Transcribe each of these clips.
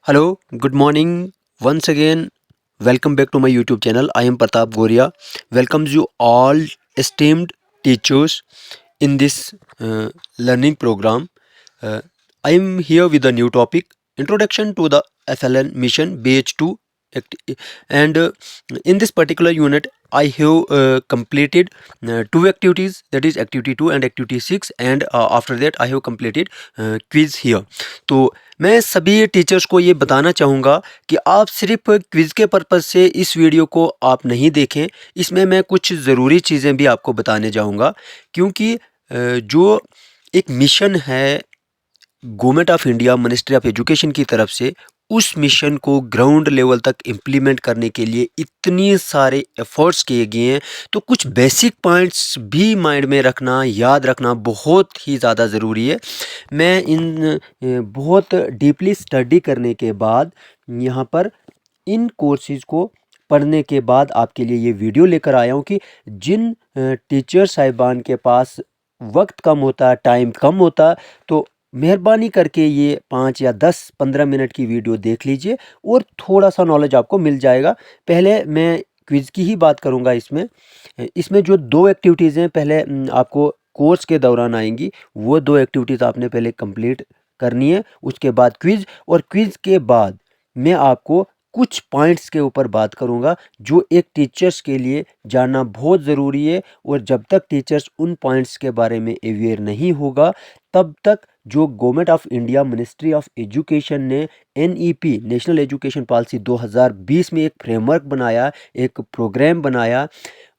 Hello, good morning. Once again, welcome back to my YouTube channel. I am Pratap Goria. Welcomes you all esteemed teachers in this learning program. Uh, I am here with a new topic Introduction to the FLN Mission BH2. And in this particular unit, I have completed two activities, that is activity 2 and activity 6, and after that I have completed quiz here. तो मैं सभी teachers को ये बताना चाहूँगा कि आप सिर्फ क्विज़ के पर्पज़ से इस वीडियो को आप नहीं देखें। इसमें मैं कुछ ज़रूरी चीज़ें भी आपको बताने जाऊँगा, क्योंकि जो एक मिशन है government of India ministry of education की तरफ से, उस मिशन को ग्राउंड लेवल तक इम्प्लीमेंट करने के लिए इतनी सारे एफर्ट्स किए गए हैं, तो कुछ बेसिक पॉइंट्स भी माइंड में रखना, याद रखना बहुत ही ज़्यादा ज़रूरी है। मैं इन बहुत डीपली स्टडी करने के बाद यहाँ पर इन कोर्सेज़ को पढ़ने के बाद आपके लिए ये वीडियो लेकर आया हूँ कि जिन टीचर साहिबान के पास वक्त कम होता, टाइम कम होता, तो मेहरबानी करके ये 5 या 10-15 मिनट की वीडियो देख लीजिए और थोड़ा सा नॉलेज आपको मिल जाएगा। पहले मैं क्विज़ की ही बात करूँगा इसमें जो 2 एक्टिविटीज़ हैं, पहले आपको कोर्स के दौरान आएंगी, वो 2 एक्टिविटीज़ आपने पहले कंप्लीट करनी है, उसके बाद क्विज़, और क्विज़ के बाद मैं आपको कुछ पॉइंट्स के ऊपर बात करूंगा जो एक टीचर्स के लिए जानना बहुत ज़रूरी है। और जब तक टीचर्स उन पॉइंट्स के बारे में अवेयर नहीं होगा, तब तक जो government of India ministry of education ने NEP नेशनल एजुकेशन पॉलिसी 2020 में एक फ्रेमवर्क बनाया, एक प्रोग्राम बनाया,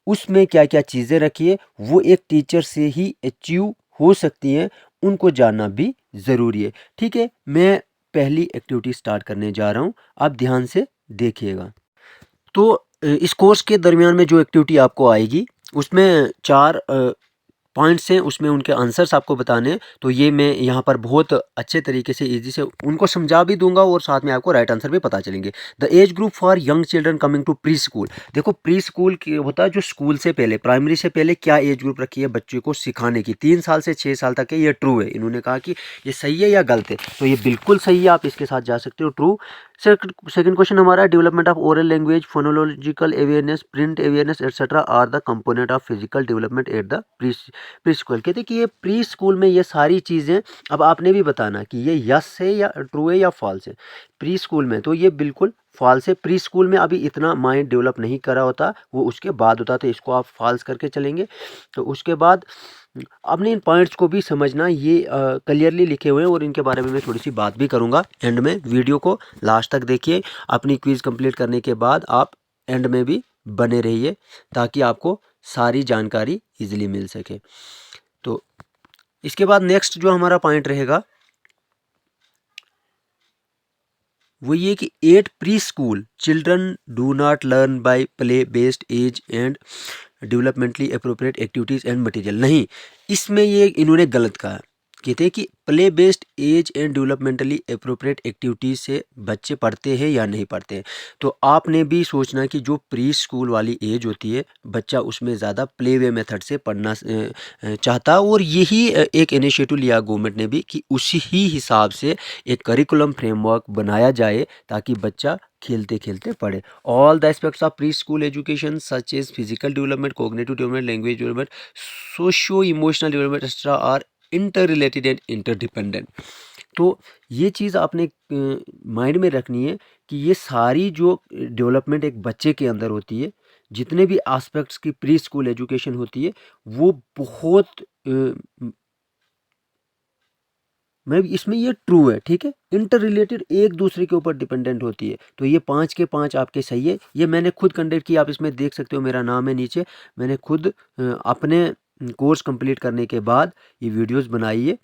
उसमें क्या क्या चीज़ें रखी है वो एक टीचर से ही अचीव हो सकती हैं, उनको जानना भी ज़रूरी है। ठीक है, मैं पहली एक्टिविटी स्टार्ट करने जा रहा हूँ, आप ध्यान से देखिएगा। तो इस कोर्स के दरमियान में जो एक्टिविटी आपको आएगी, उसमें 4 पॉइंट्स हैं, उसमें उनके आंसर्स आपको बताने हैं। तो ये मैं यहाँ पर बहुत अच्छे तरीके से ईजी से उनको समझा भी दूंगा और साथ में आपको राइट आंसर भी पता चलेंगे। The age group for young children coming to preschool. देखो, प्री स्कूल होता है जो स्कूल से पहले, प्राइमरी से पहले क्या एज ग्रुप रखी है बच्चे को सिखाने की, 3 साल से 6 साल तक है। ये ट्रू है। इन्होंने कहा कि ये सही है या गलत है, तो ये बिल्कुल सही है, आप इसके साथ जा सकते हो, ट्रू। सेकंड क्वेश्चन हमारा development of oral language, phonological awareness, print awareness etcetera are the component of physical development at the preschool. कहते हैं कि ये प्री स्कूल में ये सारी चीज़ें, अब आपने भी बताना कि ये यस है या ट्रू है या फॉल्स है। प्री स्कूल में तो ये बिल्कुल फॉल्स है। प्री स्कूल में अभी इतना माइंड डेवलप नहीं करा होता, वो उसके बाद होता, तो इसको आप फॉल्स करके चलेंगे। तो उसके बाद आपने इन पॉइंट्स को भी समझना, ये क्लियरली लिखे हुए हैं और इनके बारे में मैं थोड़ी सी बात भी करूंगा एंड में। वीडियो को लास्ट तक देखिए। अपनी क्विज कंप्लीट करने के बाद आप एंड में भी बने रहिए, ताकि आपको सारी जानकारी इजीली मिल सके। तो इसके बाद नेक्स्ट जो हमारा पॉइंट रहेगा वो ये कि 8 preschool children do not learn by play based age and developmentally appropriate activities and material. नहीं, इसमें ये इन्होंने गलत कहा। कहते हैं कि play based age and developmentally appropriate activities से बच्चे पढ़ते हैं या नहीं पढ़ते हैं। तो आपने भी सोचना कि जो प्री स्कूल वाली एज होती है, बच्चा उसमें ज़्यादा प्ले वे मेथड से पढ़ना चाहता, और यही एक इनिशिएटिव लिया गवर्नमेंट ने भी कि उसी ही हिसाब से एक करिकुलम फ्रेमवर्क बनाया जाए, ताकि बच्चा खेलते खेलते पढ़े। All the aspects of preschool education such as physical development, cognitive development, language development, socio emotional development extra are interrelated and interdependent. तो ये चीज़ आपने माइंड में रखनी है कि ये सारी जो डेवलपमेंट एक बच्चे के अंदर होती है, जितने भी एस्पेक्ट्स की प्री स्कूल एजुकेशन होती है, वो बहुत मैं इसमें ये ट्रू है। ठीक है, इंटर रिलेटेड एक दूसरे के ऊपर डिपेंडेंट होती है। तो ये 5 के 5 आपके सही है। ये मैंने खुद कंडक्ट किया, आप इसमें देख सकते हो, मेरा नाम है नीचे। मैंने खुद अपने कोर्स कंप्लीट करने के बाद ये वीडियोस बनाई है,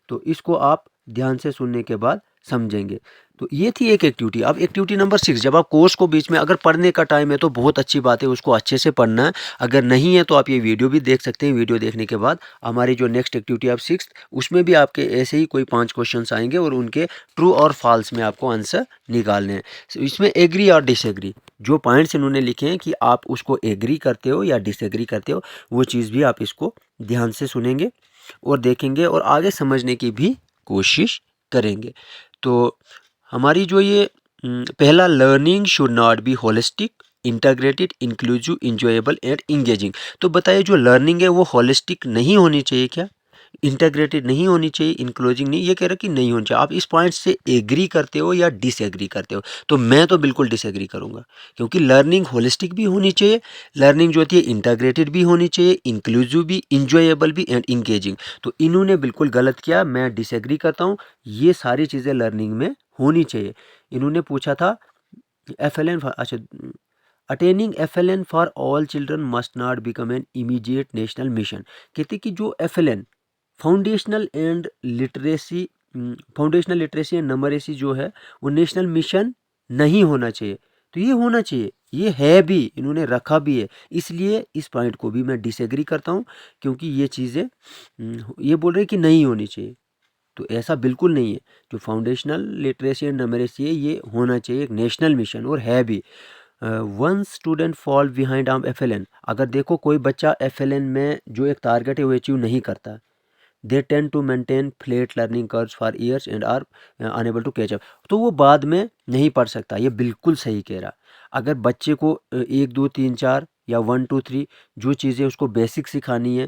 तो इसको आप ध्यान से सुनने के बाद समझेंगे। तो ये थी एक एक्टिविटी। अब एक्टिविटी नंबर 6, जब आप कोर्स को बीच में, अगर पढ़ने का टाइम है तो बहुत अच्छी बात है, उसको अच्छे से पढ़ना है। अगर नहीं है तो आप ये वीडियो भी देख सकते हैं। वीडियो देखने के बाद हमारी जो नेक्स्ट एक्टिविटी आप 6, उसमें भी आपके ऐसे ही कोई 5 क्वेश्चंस आएंगे और उनके ट्रू और फॉल्स में आपको आंसर निकालने हैं। इसमें एग्री और डिसएग्री, जो पॉइंट्स इन्होंने लिखे हैं कि आप उसको एग्री करते हो या डिसएग्री करते हो, वो चीज़ भी आप इसको ध्यान से सुनेंगे और देखेंगे और आगे समझने की भी कोशिश करेंगे। तो हमारी जो ये पहला learning should not be holistic, integrated, inclusive, enjoyable and engaging. तो बताइए जो लर्निंग है वो होलिस्टिक नहीं होनी चाहिए क्या, इंटीग्रेटेड नहीं होनी चाहिए, इंक्लूजिंग नहीं, ये कह रहा कि नहीं होनी चाहिए। आप इस पॉइंट से एग्री करते हो या डिसएग्री करते हो? तो मैं तो बिल्कुल डिसएग्री करूंगा, क्योंकि लर्निंग होलिस्टिक भी होनी चाहिए, लर्निंग जो होती है इंटीग्रेटेड भी होनी चाहिए, इंक्लूसिव भी, इंजॉयबल भी एंड इंगेजिंग। तो इन्होंने बिल्कुल गलत किया, मैं डिसएग्री करता हूँ। ये सारी चीज़ें लर्निंग में होनी चाहिए। इन्होंने पूछा था FLN, अच्छा, attaining FLN for all children must not become an immediate national mission. कहते कि जो FLN foundational and literacy, foundational literacy and numeracy जो है वो नेशनल मिशन नहीं होना चाहिए। तो ये होना चाहिए, ये है भी, इन्होंने रखा भी है। इसलिए इस पॉइंट को भी मैं डिसएग्री करता हूँ, क्योंकि ये चीज़ें ये बोल रहे हैं कि नहीं होनी चाहिए। तो ऐसा बिल्कुल नहीं है। जो फाउंडेशनल लिटरेसी एंड नंबरेसी है ये होना चाहिए एक नेशनल मिशन, और है भी। One student fall behind on FLN, अगर देखो कोई बच्चा FLN में जो एक टारगेट है वो अचीव नहीं करता, they tend to maintain flat learning curves for years and are unable to catch up. तो वो बाद में नहीं पढ़ सकता, ये बिल्कुल सही कह रहा। अगर बच्चे को 1 2 3 4 या 1 2 3 जो चीज़ें उसको बेसिक सिखानी है,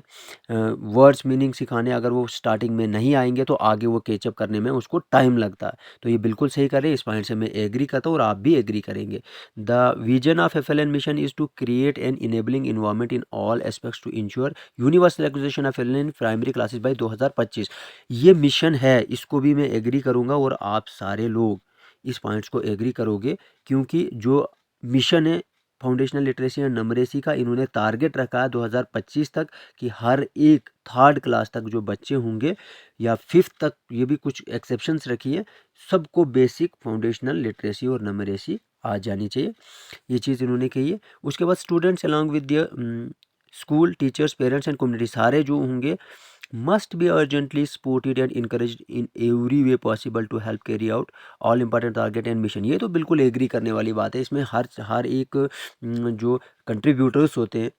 वर्ड्स मीनिंग सिखाने, अगर वो स्टार्टिंग में नहीं आएंगे तो आगे वो कैचअप करने में उसको टाइम लगता है। तो ये बिल्कुल सही कर रहे हैं, इस पॉइंट से मैं एग्री करता हूँ और आप भी एग्री करेंगे। The vision of FLN mission is to create an enabling environment in all aspects to ensure universal acquisition of FLN primary classes by 2025। ये मिशन है, इसको भी मैं एग्री करूँगा और आप सारे लोग इस पॉइंट्स को एग्री करोगे, क्योंकि जो मिशन है फाउंडेशनल लिटरेसी एंड नंबरेसी का, इन्होंने टारगेट रखा है 2025 तक कि हर एक थर्ड क्लास तक जो बच्चे होंगे या फिफ्थ तक, ये भी कुछ एक्सेप्शंस रखी है, सबको बेसिक फाउंडेशनल लिटरेसी और नंबरेसी आ जानी चाहिए। ये चीज़ इन्होंने कही है। उसके बाद students along with the school teachers parents and community, सारे जो होंगे must be urgently supported and encouraged in every way possible to help carry out all important target and mission। ये तो बिल्कुल एग्री करने वाली बात है। इसमें हर एक जो कंट्रीब्यूटर्स होते हैं,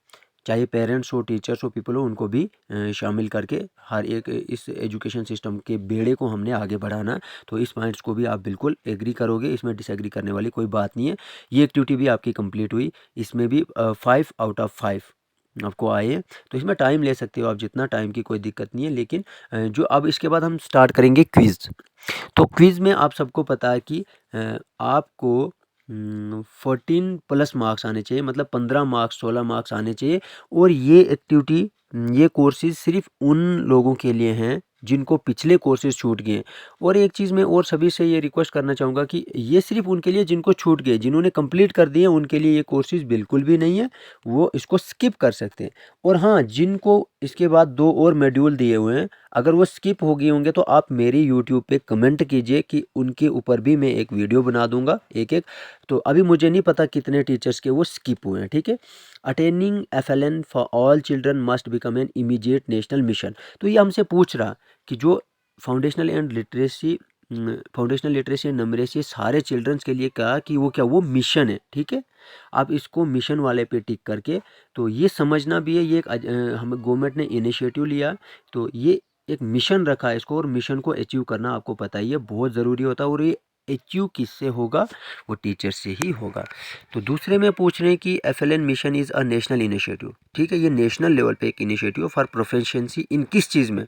चाहे पेरेंट्स हो, टीचर्स हो, पीपल हो, उनको भी शामिल करके हर एक इस एजुकेशन सिस्टम के बेड़े को हमने आगे बढ़ाना। तो इस पॉइंट्स को भी आप बिल्कुल एग्री करोगे, इसमें डिसएग्री करने वाली कोई बात नहीं है। ये एक्टिविटी भी आपकी कंप्लीट हुई, इसमें भी 5 आउट ऑफ 5 आपको आए हैं। तो इसमें टाइम ले सकते हो आप जितना, टाइम की कोई दिक्कत नहीं है। लेकिन जो अब इसके बाद हम स्टार्ट करेंगे क्विज़। तो क्विज़ में आप सबको पता है कि आपको 14+ मार्क्स आने चाहिए, मतलब 15 मार्क्स 16 मार्क्स आने चाहिए। और ये एक्टिविटी, ये कोर्सेज सिर्फ उन लोगों के लिए हैं जिनको पिछले कोर्सेज छूट गए। और एक चीज़ मैं और सभी से ये रिक्वेस्ट करना चाहूँगा कि ये सिर्फ उनके लिए जिनको छूट गए, जिन्होंने कंप्लीट कर दिए उनके लिए ये कोर्सेज बिल्कुल भी नहीं है, वो इसको स्किप कर सकते हैं। और हाँ, जिनको इसके बाद 2 और मॉड्यूल दिए हुए हैं, अगर वो स्किप हो गए होंगे तो आप मेरी यूट्यूब पे कमेंट कीजिए कि उनके ऊपर भी मैं एक वीडियो बना दूंगा एक एक। तो अभी मुझे नहीं पता कितने टीचर्स के वो स्किप हुए हैं, ठीक है। Attaining FLN for all children must become an immediate national mission. तो ये हमसे पूछ रहा कि जो foundational and literacy foundational literacy and numeracy सारे चिल्ड्रंस के लिए कहा कि वो क्या, वो मिशन है, ठीक है। आप इसको मिशन वाले पे टिक करके, तो ये समझना भी है, ये एक हम गवर्नमेंट ने इनिशिएटिव लिया, तो ये एक मिशन रखा है इसको, और मिशन को अचीव करना आपको पता ही है बहुत ज़रूरी होता है। और ये अचीव किससे होगा, वो टीचर से ही होगा। तो दूसरे में पूछ रहे हैं कि FLN mission is a national initiative, ठीक है। ये नेशनल लेवल पे एक इनिशिएटिव फॉर प्रोफिशिएंसी इन किस चीज़ में,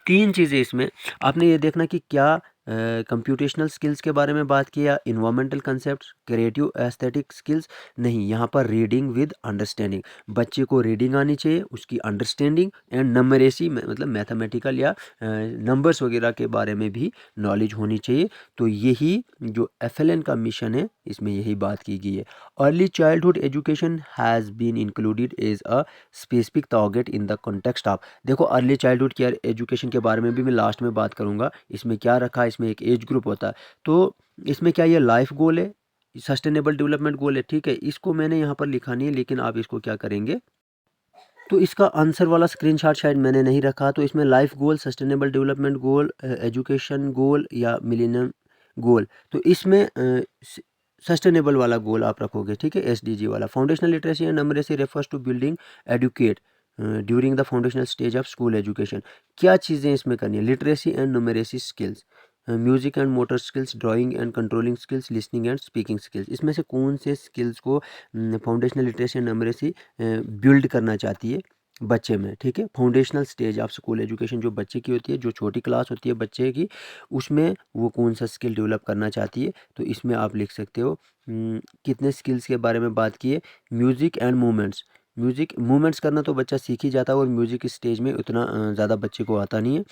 3 चीज़ें इसमें आपने ये देखना कि क्या कंप्यूटेशनल स्किल्स के बारे में बात किया, environmental concept, creative aesthetic skills, नहीं, यहाँ पर रीडिंग विद अंडरस्टैंडिंग, बच्चे को रीडिंग आनी चाहिए, उसकी अंडरस्टैंडिंग एंड नंबरेसी मतलब मैथमेटिकल या नंबर्स वगैरह के बारे में भी नॉलेज होनी चाहिए। तो यही जो FLN का मिशन है इसमें यही बात की गई है। Early childhood education has been included as a specific target in the context of, देखो अर्ली चाइल्डहुड केयर एजुकेशन के बारे में भी मैं लास्ट में बात करूंगा। इसमें क्या रखा है, इसमें एक एज ग्रुप होता है, तो इसमें क्या ये लाइफ गोल है, सस्टेनेबल डेवलपमेंट गोल है, ठीक है। इसको मैंने यहाँ पर लिखा नहीं है, लेकिन आप इसको क्या करेंगे, तो इसका आंसर वाला स्क्रीनशॉट शायद मैंने नहीं रखा। तो इसमें life goal, sustainable development goal, education goal या मिलेनियम गोल, तो इसमें सस्टेनेबल वाला गोल आप रखोगे, ठीक है, SDG वाला। Foundational literacy and numeracy refers to building educate during the foundational stage of school education. क्या चीज़ें इसमें करनी है, literacy and numeracy skills, music and motor skills, drawing and controlling skills, listening and speaking skills. इसमें से कौन से skills को foundational literacy and numeracy build करना चाहती है बच्चे में? ठीक है, foundational stage of school education जो बच्चे की होती है, जो छोटी क्लास होती है बच्चे की, उसमें वो कौन सा स्किल डेवलप करना चाहती है। तो इसमें आप लिख सकते हो कितने स्किल्स के बारे में बात की है। Music and movements, music movements करना तो बच्चा सीख ही जाता है और म्यूज़िक स्टेज में उतना ज़्यादा बच्चे को आता नहीं है।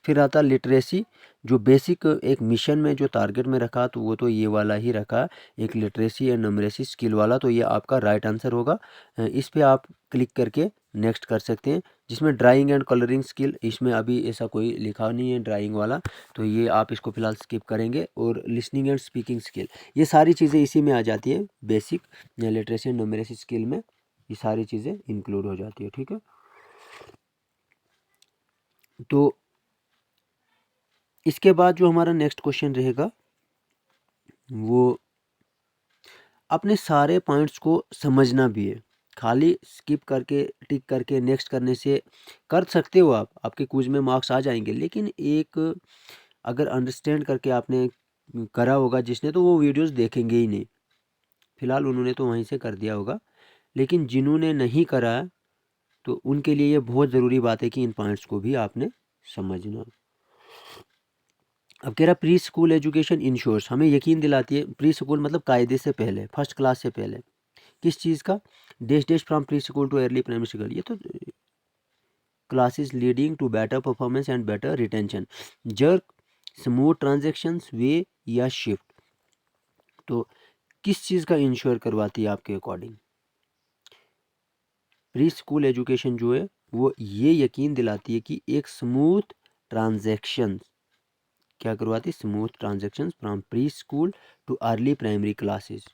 फिर आता लिटरेसी, जो बेसिक एक मिशन में जो टारगेट में रखा तो वो तो ये वाला ही रखा, एक लिटरेसी एंड न्यूमरेसी स्किल वाला, तो ये आपका राइट आंसर होगा। इस पे आप क्लिक करके नेक्स्ट कर सकते हैं। जिसमें ड्राइंग एंड कलरिंग स्किल, इसमें अभी ऐसा कोई लिखा नहीं है ड्राइंग वाला, तो ये आप इसको फिलहाल स्किप करेंगे। और लिसनिंग एंड स्पीकिंग स्किल, ये सारी चीज़ें इसी में आ जाती है, basic literacy and numeracy skill में ये सारी चीज़ें इंक्लूड हो जाती है। ठीक है, तो इसके बाद जो हमारा नेक्स्ट क्वेश्चन रहेगा वो अपने सारे पॉइंट्स को समझना भी है। खाली स्किप करके टिक करके नेक्स्ट करने से कर सकते हो आप, आपके क्विज में मार्क्स आ जाएंगे, लेकिन एक अगर अंडरस्टैंड करके आपने करा होगा जिसने, तो वो वीडियोस देखेंगे ही नहीं। फिलहाल उन्होंने तो वहीं से कर दिया होगा, लेकिन जिन्होंने नहीं करा है तो उनके लिए ये बहुत ज़रूरी बात है कि इन पॉइंट्स को भी आपने समझना। अब कह रहा प्री स्कूल एजुकेशन इंश्योर्स, हमें यकीन दिलाती है, प्री स्कूल मतलब कायदे से पहले, फर्स्ट क्लास से पहले, किस चीज़ का? Dash dash from pre school to early primary school, ये तो classes leading to better performance and better retention, jerk, smooth transactions, way या शिफ्ट। तो किस चीज़ का इंश्योर करवाती है आपके अकॉर्डिंग? प्री स्कूल एजुकेशन जो है वो ये यकीन दिलाती है कि एक स्मूथ ट्रांजेक्शन, क्या करवाती है? Smooth transaction from pre school to early primary classes.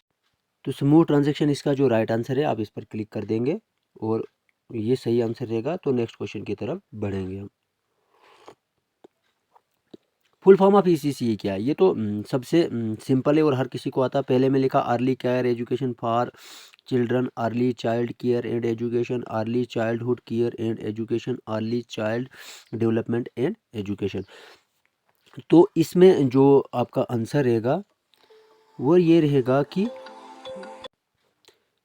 तो स्मूथ ट्रांजेक्शन इसका जो राइट आंसर है, आप इस पर क्लिक कर देंगे और ये सही आंसर रहेगा। तो नेक्स्ट क्वेश्चन की तरफ बढ़ेंगे हम। फुल फॉर्म ऑफ ईसीसी क्या है? ये तो सबसे सिंपल है और हर किसी को आता है। पहले में लिखा early care education for children, early child care and education, early childhood care and education, early child development and education. तो इसमें जो आपका आंसर रहेगा वो ये रहेगा कि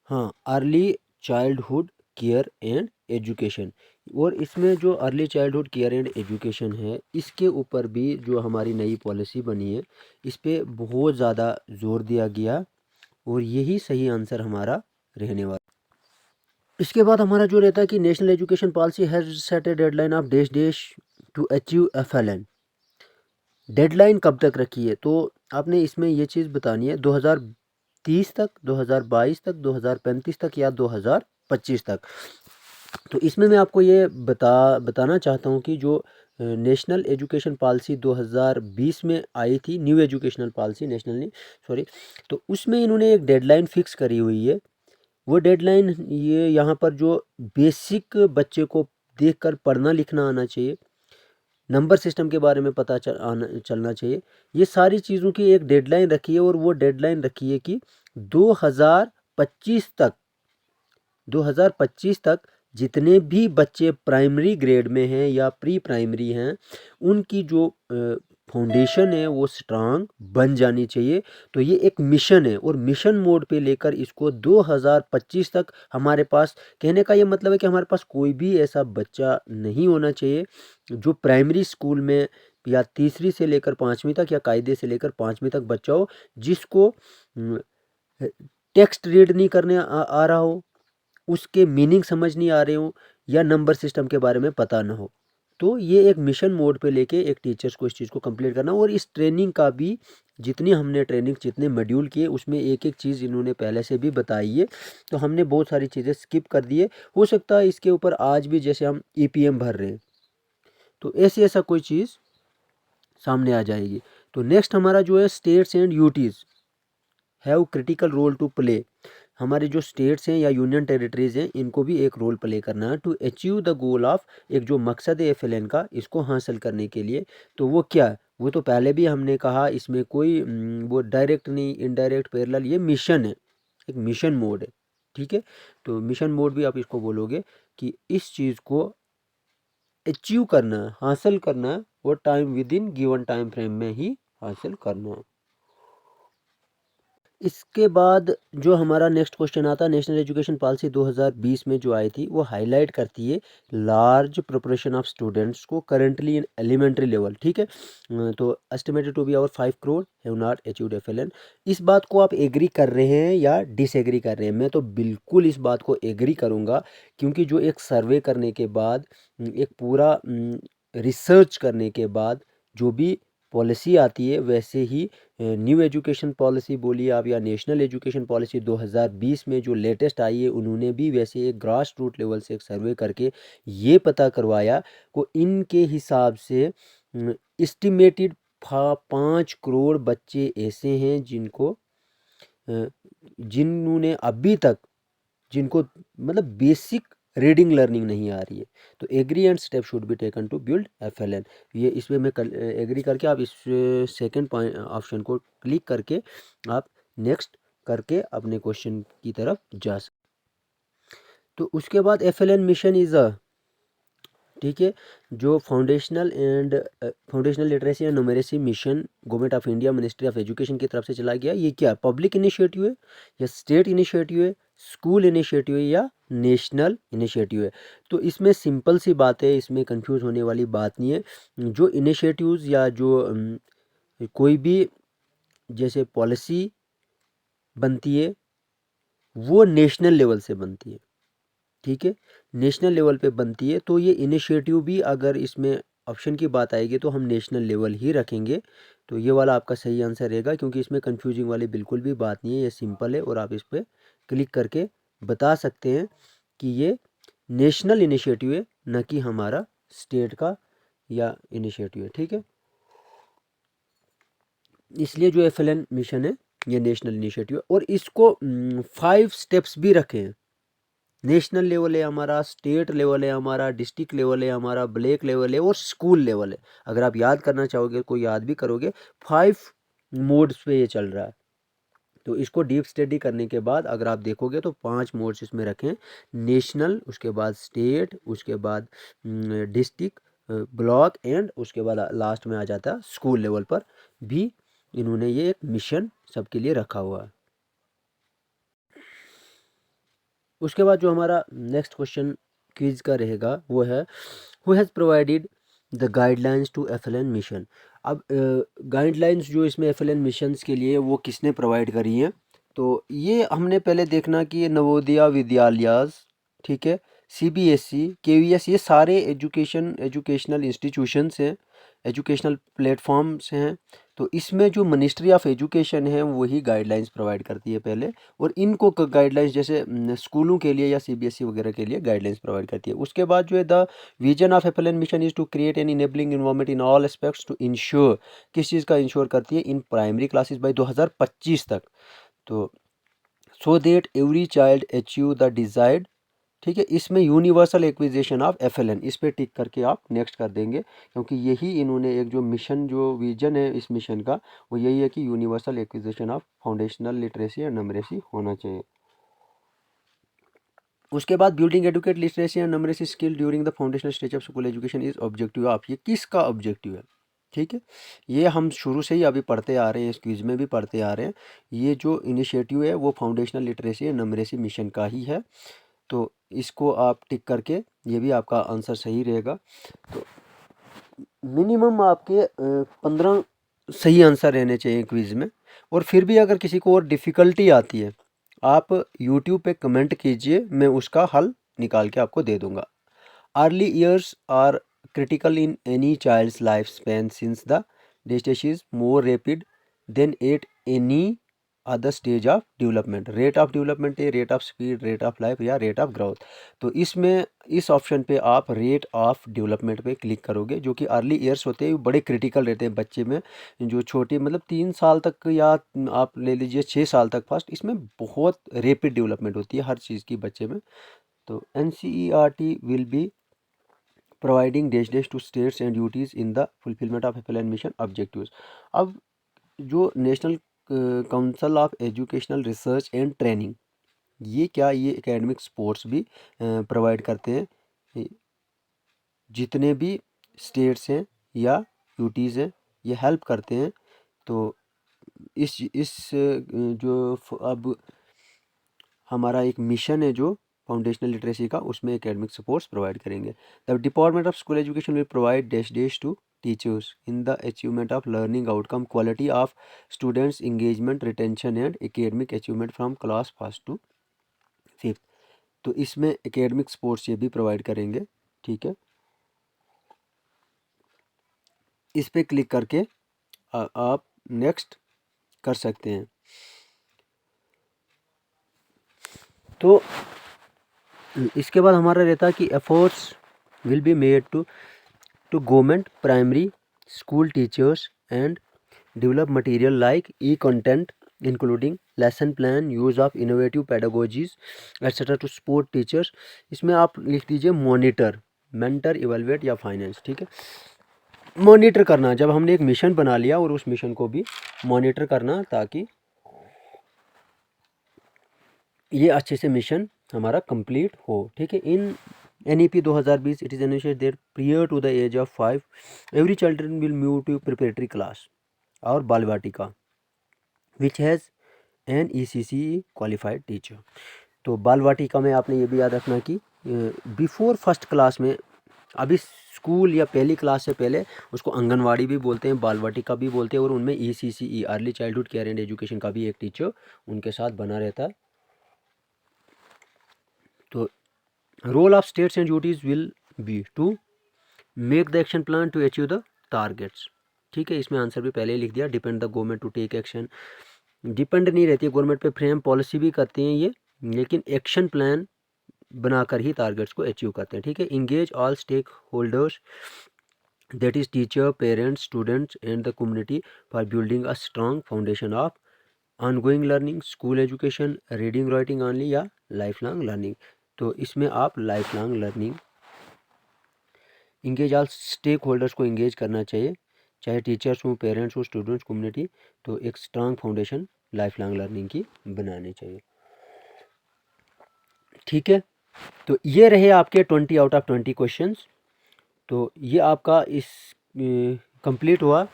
हाँ, early childhood care and education. और इसमें जो early childhood care and education है, इसके ऊपर भी जो हमारी नई पॉलिसी बनी है, इस पे बहुत ज़्यादा जोर दिया गया और यही सही आंसर हमारा रहने वाला। इसके बाद हमारा जो रहता है कि national education policy has set a deadline of dash dash to achieve FLN। Deadline कब तक रखी है? तो आपने इसमें ये चीज़ बतानी है 2030 तक, 2022 तक, 2035 तक या 2025 तक। तो इसमें मैं आपको ये बताना चाहता हूँ कि जो नेशनल एजुकेशन पॉलिसी 2020 में आई थी, न्यू एजुकेशनल पॉलिसी, नेशनल नहीं सॉरी, तो उसमें इन्होंने एक डेडलाइन फिक्स करी हुई है। वो डेडलाइन ये यहाँ पर जो बेसिक बच्चे को देखकर पढ़ना लिखना आना चाहिए, नंबर सिस्टम के बारे में पता चलना चाहिए, ये सारी चीज़ों की एक डेडलाइन रखी है। और वो डेडलाइन रखी है कि 2025 तक, 2025 तक जितने भी बच्चे प्राइमरी ग्रेड में हैं या प्री प्राइमरी हैं, उनकी जो फाउंडेशन है वो स्ट्रांग बन जानी चाहिए। तो ये एक मिशन है और मिशन मोड पे लेकर इसको 2025 तक हमारे पास, कहने का ये मतलब है कि हमारे पास कोई भी ऐसा बच्चा नहीं होना चाहिए जो प्राइमरी स्कूल में या तीसरी से लेकर पाँचवीं तक या कायदे से लेकर पाँचवीं तक बच्चा हो जिसको टेक्स्ट रीड नहीं करने आ रहा हो, उसके मीनिंग समझ नहीं आ रहे हो या नंबर सिस्टम के बारे में पता ना हो। तो ये एक मिशन मोड पे लेके एक टीचर्स को इस चीज़ को कंप्लीट करना। और इस ट्रेनिंग का भी जितनी हमने ट्रेनिंग जितने मॉड्यूल किए उसमें एक एक चीज़ इन्होंने पहले से भी बताई है, तो हमने बहुत सारी चीज़ें स्किप कर दिए। हो सकता है इसके ऊपर आज भी जैसे हम EPM भर रहे हैं तो ऐसा कोई चीज़ सामने आ जाएगी। तो नेक्स्ट हमारा जो है states and UTs have critical role to play. हमारे जो स्टेट्स हैं या यूनियन टेरिटरीज हैं इनको भी एक रोल प्ले करना है to achieve the goal of, एक जो मकसद है FLN का, इसको हासिल करने के लिए। तो वो क्या है? वो तो पहले भी हमने कहा, इसमें कोई वो डायरेक्ट नहीं, इनडायरेक्ट, पैरेलल, ये मिशन है, एक मिशन मोड है। ठीक है, तो मिशन मोड भी आप इसको बोलोगे कि इस चीज़ को अचीव करना है, हासिल करना है, वो time with in given time frame में ही हासिल करना। इसके बाद जो हमारा नेक्स्ट क्वेश्चन आता है, नेशनल एजुकेशन पॉलिसी 2020 में जो आई थी वो हाईलाइट करती है लार्ज प्रोपोर्शन ऑफ स्टूडेंट्स को करंटली इन एलिमेंट्री लेवल, ठीक है। तो estimated to be our 5 crore have not achieved FLN. इस बात को आप एग्री कर रहे हैं या डिसएग्री कर रहे हैं? मैं तो बिल्कुल इस बात को एग्री करूंगा, क्योंकि जो एक सर्वे करने के बाद, एक पूरा रिसर्च करने के बाद जो भी पॉलिसी आती है, वैसे ही न्यू एजुकेशन पॉलिसी बोलिए आप या नेशनल एजुकेशन पॉलिसी 2020 में जो लेटेस्ट आई है, उन्होंने भी वैसे एक ग्रास रूट लेवल से एक सर्वे करके ये पता करवाया को इनके हिसाब से एस्टिमेटेड 5 करोड़ बच्चे ऐसे हैं जिनको जिन्होंने अभी तक, जिनको मतलब बेसिक रीडिंग लर्निंग नहीं आ रही है। तो agree and step should be taken to build FLN. ये इसमें मैं एग्री करके आप इस सेकंड पॉइंट ऑप्शन को क्लिक करके आप नेक्स्ट करके अपने क्वेश्चन की तरफ जा सकते। तो उसके बाद एफएलएन मिशन इज़ अ, ठीक है, जो foundational literacy and numeracy mission government of India ministry of education की तरफ से चला गया। ये क्या पब्लिक इनिशिएटिव है या स्टेट इनिशिएटिव है, स्कूल इनिशिएटिव है या नेशनल इनिशिएटिव है? तो इसमें सिंपल सी बात है, इसमें कंफ्यूज होने वाली बात नहीं है। जो इनिशिएटिव्स या जो कोई भी जैसे पॉलिसी बनती है वो नेशनल लेवल से बनती है, ठीक है, नेशनल लेवल पे बनती है। तो ये इनिशिएटिव भी अगर इसमें ऑप्शन की बात आएगी तो हम नेशनल लेवल ही रखेंगे। तो ये वाला आपका सही आंसर रहेगा, क्योंकि इसमें कंफ्यूजिंग वाली बिल्कुल भी बात नहीं है, ये सिंपल है और आप इस पर क्लिक करके बता सकते हैं कि ये नेशनल इनिशिएटिव है, न कि हमारा स्टेट का या इनिशिएटिव है, ठीक है। इसलिए जो एफएलएन मिशन है ये नेशनल इनिशिएटिव है, और इसको 5 स्टेप्स भी रखे हैं। नेशनल लेवल है हमारा, स्टेट लेवल है हमारा, डिस्ट्रिक्ट लेवल है हमारा, ब्लॉक लेवल है और स्कूल लेवल है। अगर आप याद करना चाहोगे, कोई याद भी करोगे, 5 मोड्स पे ये चल रहा है। तो इसको डीप स्टडी करने के बाद अगर आप देखोगे तो 5 मोड्स इसमें रखें, नेशनल, उसके बाद स्टेट, उसके बाद डिस्ट्रिक्ट, ब्लॉक एंड उसके बाद लास्ट में आ जाता है स्कूल लेवल पर भी इन्होंने ये एक मिशन सबके लिए रखा हुआ है। उसके बाद जो हमारा नेक्स्ट क्वेश्चन क्विज का रहेगा वो है, who has provided the guidelines to FLN mission. अब गाइडलाइंस जो इसमें एफएलएन मिशंस के लिए वो किसने प्रोवाइड करी हैं? तो ये हमने पहले देखना कि ये नवोदया विद्यालयास, ठीक है, सीबीएसई, केवीएस, ये सारे एजुकेशनल इंस्टीट्यूशंस हैं, एजुकेशनल प्लेटफॉर्म्स हैं। तो इसमें जो मिनिस्ट्री ऑफ एजुकेशन है वही गाइडलाइंस प्रोवाइड करती है पहले, और इनको गाइडलाइंस जैसे स्कूलों के लिए या सीबीएसई वगैरह के लिए गाइडलाइंस प्रोवाइड करती है। उसके बाद जो है the vision of FLN mission is to create an enabling environment in all aspects to ensure, किस चीज़ का इंश्योर करती है? इन प्राइमरी क्लासेस बाय 2025 तक। तो so that every child achieve the desired, ठीक है। इसमें यूनिवर्सल एक्विजिशन ऑफ एफएलएन, इस पे टिक करके आप नेक्स्ट कर देंगे, क्योंकि यही इन्होंने एक जो मिशन, जो विजन है इस मिशन का, वो यही है कि universal acquisition of foundational literacy and numeracy होना चाहिए। उसके बाद building adequate literacy and numeracy skill during the foundational stage of school education is objective of, ये किसका ऑब्जेक्टिव है? ठीक है, ये हम शुरू से ही अभी पढ़ते आ रहे हैं, इस क्विज में भी पढ़ते आ रहे हैं। ये जो इनिशिएटिव है वो foundational literacy and numeracy mission का ही है। तो इसको आप टिक करके, ये भी आपका आंसर सही रहेगा। तो मिनिमम आपके 15 सही आंसर रहने चाहिए क्विज में। और फिर भी अगर किसी को और डिफ़िकल्टी आती है, आप यूट्यूब पे कमेंट कीजिए, मैं उसका हल निकाल के आपको दे दूंगा। Early years are critical in any child's lifespan since the gestation is more rapid than at any other stage of development। Rate of development है, rate of speed, rate of life या रेट ऑफ ग्रोथ। तो इसमें इस option पे आप rate of development पे click करोगे। जो कि अर्ली ईयर्स होते हैं बड़े क्रिटिकल रहते हैं बच्चे में, जो छोटे मतलब 3 साल तक या आप ले लीजिए 6 साल तक फर्स्ट, इसमें बहुत रेपिड डेवलपमेंट होती है हर चीज़ की बच्चे में। तो NCERT will be providing dash dash to states and duties in the fulfilment of FLN mission objectives. अब जो national council of educational research and training, ये क्या, ये एकेडमिक स्पोर्ट्स भी प्रोवाइड करते हैं। जितने भी स्टेट्स हैं या यूटीज़ हैं, ये हेल्प करते हैं तो इस जो अब हमारा एक मिशन है जो फाउंडेशनल लिटरेसी का, उसमें एकेडमिक सपोर्ट्स प्रोवाइड करेंगे। The department of school education will provide dash dash to teachers in the achievement of learning outcome, quality of students engagement, retention and academic achievement from class first to fifth. तो इसमें academic supports ये भी provide करेंगे, ठीक है। इस पे click करके आप नेक्स्ट कर सकते हैं। तो इसके बाद हमारा रहता है कि efforts will be made to government primary school teachers and develop material like e content including lesson plan, use of innovative pedagogies etcetera to support teachers. इसमें आप लिख दीजिए मॉनिटर, मेंटर, इवेलुएट या फाइनेंस, ठीक है। मॉनिटर करना, जब हमने एक मिशन बना लिया और उस मिशन को भी मॉनिटर करना ताकि ये अच्छे से मिशन हमारा कंप्लीट हो, ठीक है। इन NEP 2020 it is initiated that prior to the age of 5 every children will move to preparatory class और बाल वाटिका which has an ECCE qualified teacher। तो बाल वाटिका में आपने ये भी याद रखना कि बिफोर फर्स्ट क्लास में, अभी स्कूल या पहली क्लास से पहले उसको आंगनवाड़ी भी बोलते हैं, बाल वाटिका भी बोलते हैं, और उनमें ECCE early childhood care and education का भी एक टीचर उनके साथ बना रहता है। तो role of states and duties will be to make the action plan to achieve the targets, ठीक है। इसमें आंसर भी पहले ही लिख दिया, depend the government to take action. Depend नहीं रहती है गवर्नमेंट पे, फ्रेम पॉलिसी भी करते हैं ये, लेकिन एक्शन प्लान बनाकर ही टारगेट्स को अचीव करते हैं, ठीक है। Engage all stakeholders that is teacher, parents, students and the community for building a strong foundation of ongoing learning, school education, reading writing only या लाइफ लॉन्ग लर्निंग। तो इसमें आप life long learning, engage all stakeholders को engage करना चाहिए, चाहे teachers हों, parents हो, स्टूडेंट्स, कम्युनिटी। तो एक strong foundation life long learning की बनानी चाहिए, ठीक है। तो ये रहे आपके 20 आउट ऑफ 20 क्वेश्चंस। तो ये आपका इस कंप्लीट हुआ,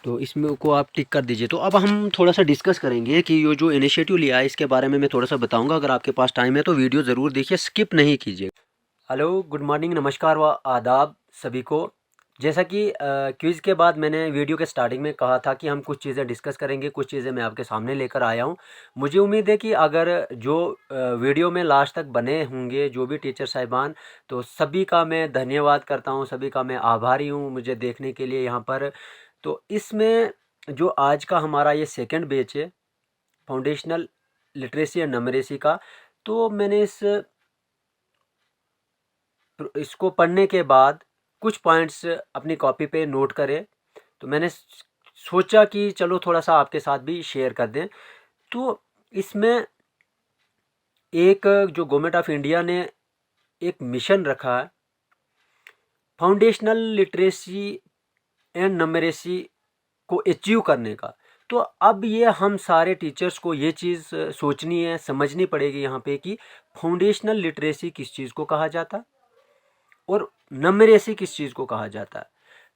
तो इसमें को आप टिक कर दीजिए। तो अब हम थोड़ा सा डिस्कस करेंगे कि ये जो इनिशिएटिव लिया है इसके बारे में मैं थोड़ा सा बताऊंगा। अगर आपके पास टाइम है तो वीडियो ज़रूर देखिए, स्किप नहीं कीजिए। हेलो, गुड मॉर्निंग, नमस्कार व आदाब सभी को। जैसा कि क्विज़ के बाद मैंने वीडियो के स्टार्टिंग में कहा था कि हम कुछ चीज़ें डिस्कस करेंगे, कुछ चीज़ें मैं आपके सामने लेकर आया हूं। मुझे उम्मीद है कि अगर जो वीडियो में लास्ट तक बने होंगे जो भी टीचर साहिबान, तो सभी का मैं धन्यवाद करता हूं, सभी का मैं आभारी हूं मुझे देखने के लिए यहाँ पर। तो इसमें जो आज का हमारा ये सेकेंड बैच है फाउंडेशनल लिटरेसी एंड नमरेसी का, तो मैंने इसको पढ़ने के बाद कुछ पॉइंट्स अपनी कॉपी पे नोट करे, तो मैंने सोचा कि चलो थोड़ा सा आपके साथ भी शेयर कर दें। तो इसमें एक जो गवर्नमेंट ऑफ इंडिया ने एक मिशन रखा है फाउंडेशनल लिटरेसी एंड नंबरेसी को अचीव करने का। तो अब ये हम सारे टीचर्स को ये चीज़ सोचनी है, समझनी पड़ेगी यहाँ पे कि फाउंडेशनल लिटरेसी किस चीज़ को कहा जाता है और नंबरेसी किस चीज़ को कहा जाता है।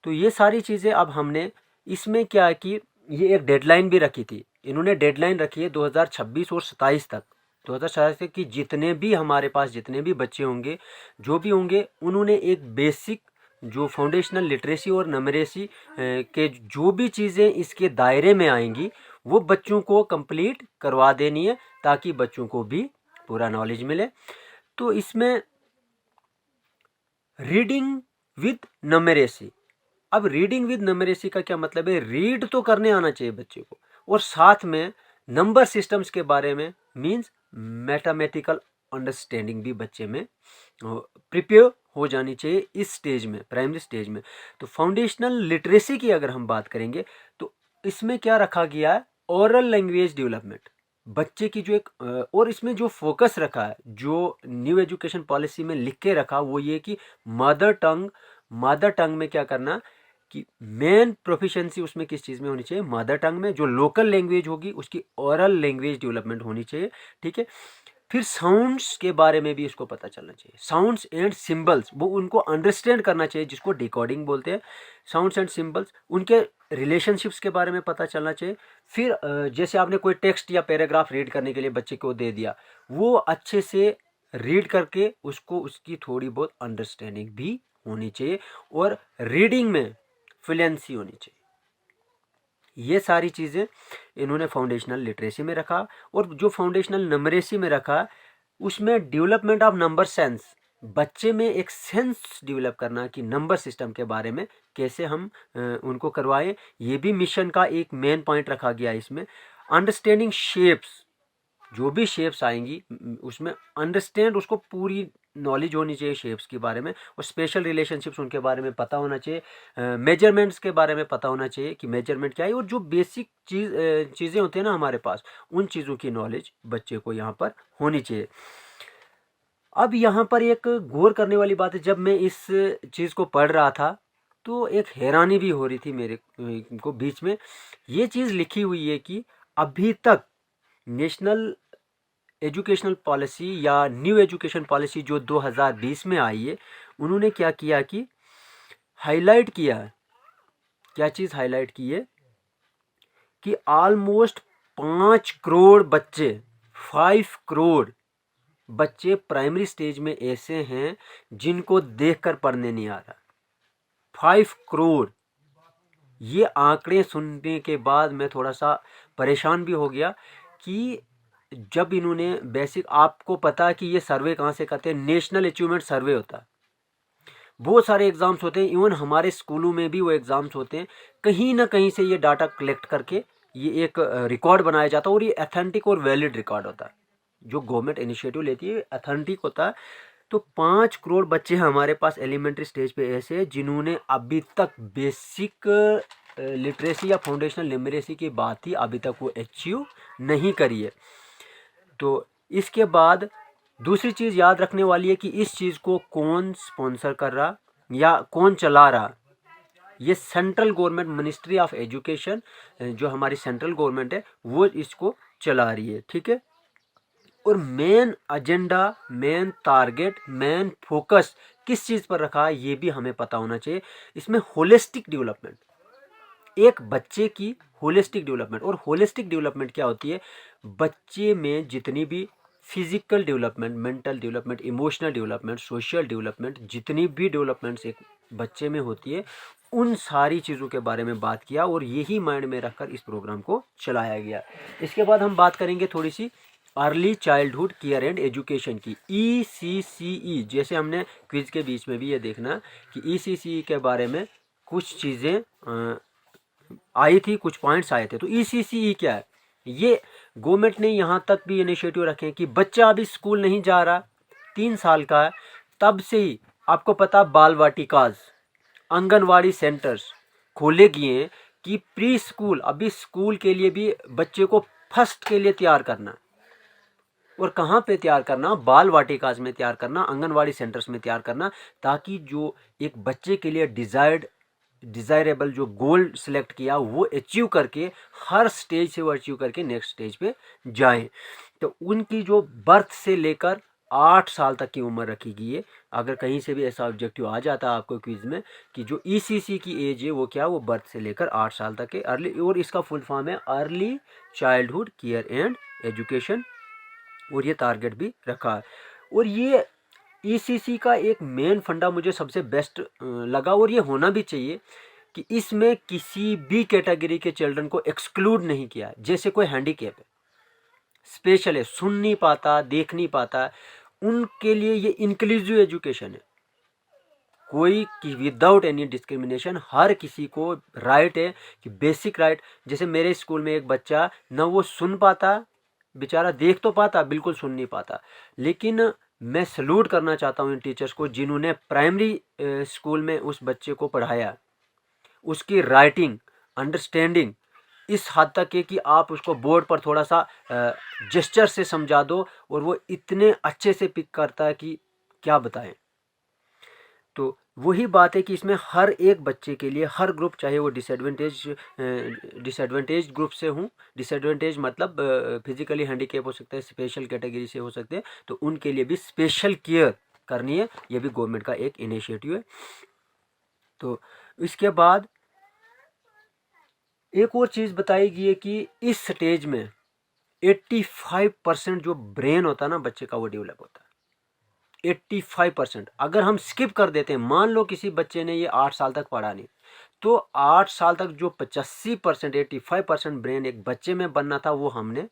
तो ये सारी चीज़ें अब हमने इसमें क्या है कि ये एक डेडलाइन भी रखी थी, इन्होंने डेडलाइन रखी है 2026 और 27 तक, 2027 तक कि जितने भी हमारे पास जितने भी बच्चे होंगे, जो भी होंगे, उन्होंने एक बेसिक जो फाउंडेशनल लिटरेसी और नंबरेसी के जो भी चीज़ें इसके दायरे में आएंगी वो बच्चों को कंप्लीट करवा देनी है ताकि बच्चों को भी पूरा नॉलेज मिले। तो इसमें रीडिंग विद नंबरेसी, अब रीडिंग विद नंबरेसी का क्या मतलब है, रीड तो करने आना चाहिए बच्चे को और साथ में नंबर सिस्टम्स के बारे में मींस मैथमेटिकल अंडरस्टैंडिंग भी बच्चे में प्रिपेयर हो जानी चाहिए इस स्टेज में, प्राइमरी स्टेज में। तो फाउंडेशनल लिटरेसी की अगर हम बात करेंगे तो इसमें क्या रखा गया है, ओरल लैंग्वेज डेवलपमेंट, बच्चे की जो एक और इसमें जो फोकस रखा है, जो न्यू एजुकेशन पॉलिसी में लिख के रखा, वो ये कि मदर टंग में क्या करना कि मेन प्रोफिशिएंसी उसमें किस चीज़ में होनी चाहिए, मदर टंग में। जो लोकल लैंग्वेज होगी उसकी ओरल लैंग्वेज डेवलपमेंट होनी चाहिए, ठीक है। फिर साउंड्स के बारे में भी इसको पता चलना चाहिए, साउंड्स एंड सिंबल्स वो उनको अंडरस्टैंड करना चाहिए, जिसको डिकोडिंग बोलते हैं। साउंड्स एंड सिंबल्स, उनके रिलेशनशिप्स के बारे में पता चलना चाहिए। फिर जैसे आपने कोई टेक्स्ट या पैराग्राफ रीड करने के लिए बच्चे को दे दिया, वो अच्छे से रीड करके उसको उसकी थोड़ी बहुत अंडरस्टैंडिंग भी होनी चाहिए और रीडिंग में फ्लुएंसी होनी चाहिए। ये सारी चीज़ें इन्होंने फाउंडेशनल लिटरेसी में रखा। और जो फाउंडेशनल नंबरेसी में रखा, उसमें डेवलपमेंट ऑफ नंबर सेंस, बच्चे में एक सेंस डेवलप करना कि नंबर सिस्टम के बारे में कैसे हम उनको करवाएं, ये भी मिशन का एक मेन पॉइंट रखा गया है इसमें। अंडरस्टैंडिंग शेप्स, जो भी शेप्स आएंगी उसमें अंडरस्टैंड, उसको पूरी नॉलेज होनी चाहिए शेप्स के बारे में, और स्पेशल रिलेशनशिप्स उनके बारे में पता होना चाहिए। मेजरमेंट्स के बारे में पता होना चाहिए कि मेजरमेंट क्या है, और जो बेसिक चीज़ें होती हैं ना हमारे पास, उन चीज़ों की नॉलेज बच्चे को यहाँ पर होनी चाहिए। अब यहाँ पर एक गौर करने वाली बात है, जब मैं इस चीज़ को पढ़ रहा था तो एक हैरानी भी हो रही थी मेरे को बीच में। ये चीज़ लिखी हुई है कि अभी तक नेशनल एजुकेशनल पॉलिसी या न्यू एजुकेशन पॉलिसी जो 2020 में आई है, उन्होंने क्या किया कि हाईलाइट किया है, क्या चीज़ हाईलाइट की है कि ऑलमोस्ट 5 करोड़ बच्चे, 5 करोड़ बच्चे प्राइमरी स्टेज में ऐसे हैं जिनको देखकर पढ़ने नहीं आ रहा। 5 करोड़, ये आंकड़े सुनने के बाद मैं थोड़ा सा परेशान भी हो गया कि जब इन्होंने बेसिक, आपको पता है कि ये सर्वे कहाँ से करते हैं, नेशनल अचीवमेंट सर्वे होता है, बहुत सारे एग्जाम्स होते हैं, इवन हमारे स्कूलों में भी वो एग्जाम्स होते हैं, कहीं ना कहीं से ये डाटा कलेक्ट करके ये एक रिकॉर्ड बनाया जाता है, और ये अथेंटिक और वैलिड रिकॉर्ड होता है। जो गवर्नमेंट इनिशिएटिव लेती है अथेंटिक होता है। तो 5 करोड़ बच्चे हमारे पास एलिमेंट्री स्टेज पे ऐसे हैं जिन्होंने अभी तक बेसिक लिटरेसी या फाउंडेशनल न्यूमरेसी की बात ही अभी तक वो अचीव नहीं करी है। तो इसके बाद दूसरी चीज़ याद रखने वाली है कि इस चीज़ को कौन स्पॉन्सर कर रहा या कौन चला रहा। ये central government, ministry of education, जो हमारी सेंट्रल गवर्नमेंट है, वो इसको चला रही है, ठीक है। और main agenda, main target, main focus किस चीज़ पर रखा है ये भी हमें पता होना चाहिए। इसमें होलिस्टिक डेवलपमेंट, एक बच्चे की होलिस्टिक डेवलपमेंट। और होलिस्टिक डेवलपमेंट क्या होती है, बच्चे में जितनी भी physical development, mental development, emotional development, social development, जितनी भी डेवलपमेंट्स एक बच्चे में होती है, उन सारी चीज़ों के बारे में बात किया, और यही माइंड में रखकर इस प्रोग्राम को चलाया गया। इसके बाद हम बात करेंगे थोड़ी सी early childhood care and education की, ECCE। जैसे हमने क्विज के बीच में भी ये देखना कि ECCE के बारे में कुछ चीज़ें आई थी, कुछ पॉइंट्स आए थे। तो ECCE क्या है, ये गवर्नमेंट ने यहाँ तक भी इनिशिएटिव रखे कि बच्चा अभी स्कूल नहीं जा रहा, 3 साल का है, तब से ही आपको पता बाल वाटिकाज, आंगनवाड़ी सेंटर्स खोले गए हैं कि प्री स्कूल, अभी स्कूल के लिए भी बच्चे को फर्स्ट के लिए तैयार करना। और कहाँ पे तैयार करना, बाल वाटिकाज में तैयार करना, आंगनवाड़ी सेंटर्स में तैयार करना, ताकि जो एक बच्चे के लिए डिज़ायरेबल जो गोल सिलेक्ट किया वो अचीव करके, हर स्टेज से वो अचीव करके नेक्स्ट स्टेज पे जाएं। तो उनकी जो बर्थ से लेकर 8 साल तक की उम्र रखी गई है। अगर कहीं से भी ऐसा ऑब्जेक्टिव आ जाता है आपको क्विज में कि जो ECC की एज है वो क्या, वो बर्थ से लेकर 8 साल तक है, अर्ली, और इसका फुल फॉर्म है early childhood care and education, और ये टारगेट भी रखा है। और ये ECC का एक मेन फंडा मुझे सबसे बेस्ट लगा, और ये होना भी चाहिए कि इसमें किसी भी कैटेगरी के चिल्ड्रन को एक्सक्लूड नहीं किया। जैसे कोई हैंडीकैप है, स्पेशल है, सुन नहीं पाता, देख नहीं पाता, उनके लिए ये इंक्लूसिव एजुकेशन है, कोई कि विदाउट एनी डिस्क्रिमिनेशन हर किसी को राइट है कि बेसिक राइट। जैसे मेरे स्कूल में एक बच्चा, न वो सुन पाता, बेचारा देख तो पाता, बिल्कुल सुन नहीं पाता, लेकिन मैं सैल्यूट करना चाहता हूँ इन टीचर्स को जिन्होंने प्राइमरी स्कूल में उस बच्चे को पढ़ाया। उसकी राइटिंग अंडरस्टैंडिंग इस हद तक है कि आप उसको बोर्ड पर थोड़ा सा जेस्चर से समझा दो और वो इतने अच्छे से पिक करता है कि क्या बताएं। तो वही बात है कि इसमें हर एक बच्चे के लिए हर ग्रुप, चाहे वो डिसएडवांटेज ग्रुप से हूँ, डिसएडवांटेज मतलब फिजिकली हैंडीकैप हो सकता है, स्पेशल कैटेगरी से हो सकते हैं, तो उनके लिए भी स्पेशल केयर करनी है। ये भी गवर्नमेंट का एक इनिशिएटिव है। तो इसके बाद एक और चीज़ बताई गई है कि इस स्टेज में 85% जो ब्रेन होता है ना बच्चे का, वो डेवलप होता है। 85%। अगर हम स्किप कर देते हैं, मान लो किसी बच्चे ने ये 8 साल तक पढ़ा नहीं, तो 8 साल तक जो 85%, 85% ब्रेन एक बच्चे में बनना था, वो हमने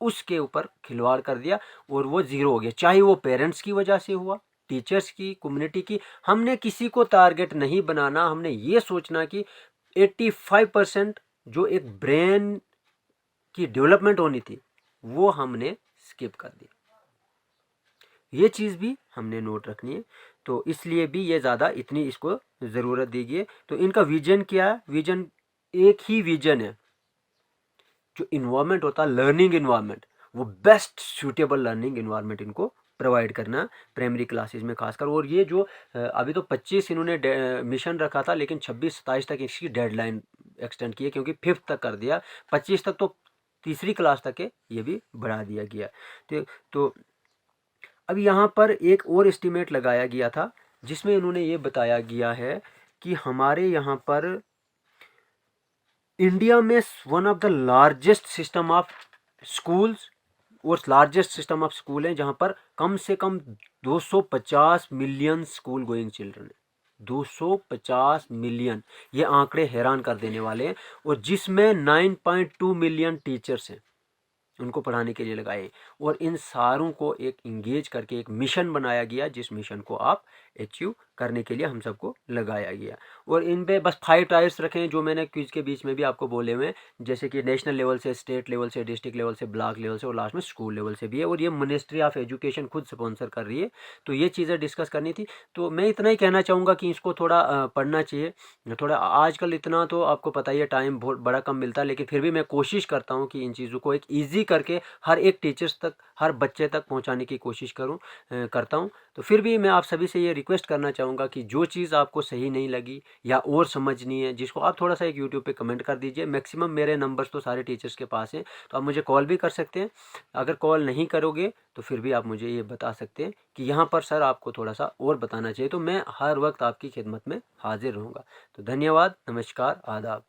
उसके ऊपर खिलवाड़ कर दिया और वो जीरो हो गया। चाहे वो पेरेंट्स की वजह से हुआ, टीचर्स की, कम्युनिटी की। हमने किसी को टारगेट नहीं बनाना, हमने ये सोचना कि 85% जो एक ब्रेन की डेवलपमेंट होनी थी, वो हमने स्किप कर दिया। ये चीज़ भी हमने नोट रखनी है। तो इसलिए भी ये ज़्यादा इतनी इसको ज़रूरत दी गई है। तो इनका विजन क्या है? विजन एक ही विजन है, जो इन्वायरमेंट होता है, लर्निंग इन्वायरमेंट, वो बेस्ट सूटेबल लर्निंग इन्वायरमेंट इनको प्रोवाइड करना प्राइमरी क्लासेस में खासकर। और ये जो अभी तो 25 इन्होंने मिशन रखा था, लेकिन 26-27 तक इसकी डेडलाइन एक्सटेंड की है, क्योंकि 5th तक कर दिया। 25 तक तो तीसरी क्लास तक है, ये भी बढ़ा दिया गया। तो अब यहाँ पर एक और एस्टीमेट लगाया गया था, जिसमें इन्होंने ये बताया गया है कि हमारे यहाँ पर इंडिया में one of the largest system of schools और लार्जेस्ट सिस्टम ऑफ स्कूल है, जहाँ पर कम से कम 250 मिलियन स्कूल गोइंग चिल्ड्रन है। 250 मिलियन, ये आंकड़े हैरान कर देने वाले हैं। और जिसमें 9.2 मिलियन टीचर्स हैं, उनको पढ़ाने के लिए लगाए। और इन सारों को एक इंगेज करके एक मिशन बनाया गया, जिस मिशन को आप अचीव करने के लिए हम सबको लगाया गया। और इन पे बस 5 टायर्स रखे हैं, जो मैंने क्विज के बीच में भी आपको बोले हुए हैं, जैसे कि नेशनल लेवल से, स्टेट लेवल से, डिस्ट्रिक्ट लेवल से, ब्लॉक लेवल से, और लास्ट में स्कूल लेवल से भी है। और ये मिनिस्ट्री ऑफ एजुकेशन खुद स्पॉन्सर कर रही है। तो ये चीज़ें डिस्कस करनी थी। तो मैं इतना ही कहना चाहूँगा कि इसको थोड़ा पढ़ना चाहिए। थोड़ा आजकल इतना तो आपको पता ही है, टाइम बहुत बड़ा कम मिलता है, लेकिन फिर भी मैं कोशिश करता हूँ कि इन चीज़ों को एक ईजी करके हर एक टीचर्स तक, हर बच्चे तक पहुँचाने की कोशिश करता हूँ। तो फिर भी मैं आप सभी से ये रिक्वेस्ट करना चाहूँगा कि जो चीज़ आपको सही नहीं लगी या और समझनी है, जिसको आप थोड़ा सा एक यूट्यूब पे कमेंट कर दीजिए। मैक्सिमम मेरे नंबर्स तो सारे टीचर्स के पास हैं, तो आप मुझे कॉल भी कर सकते हैं। अगर कॉल नहीं करोगे तो फिर भी आप मुझे ये बता सकते हैं कि यहाँ पर सर आपको थोड़ा सा और बताना चाहिए, तो मैं हर वक्त आपकी खिदमत में हाजिर रहूँगा। तो धन्यवाद, नमस्कार, आदाब।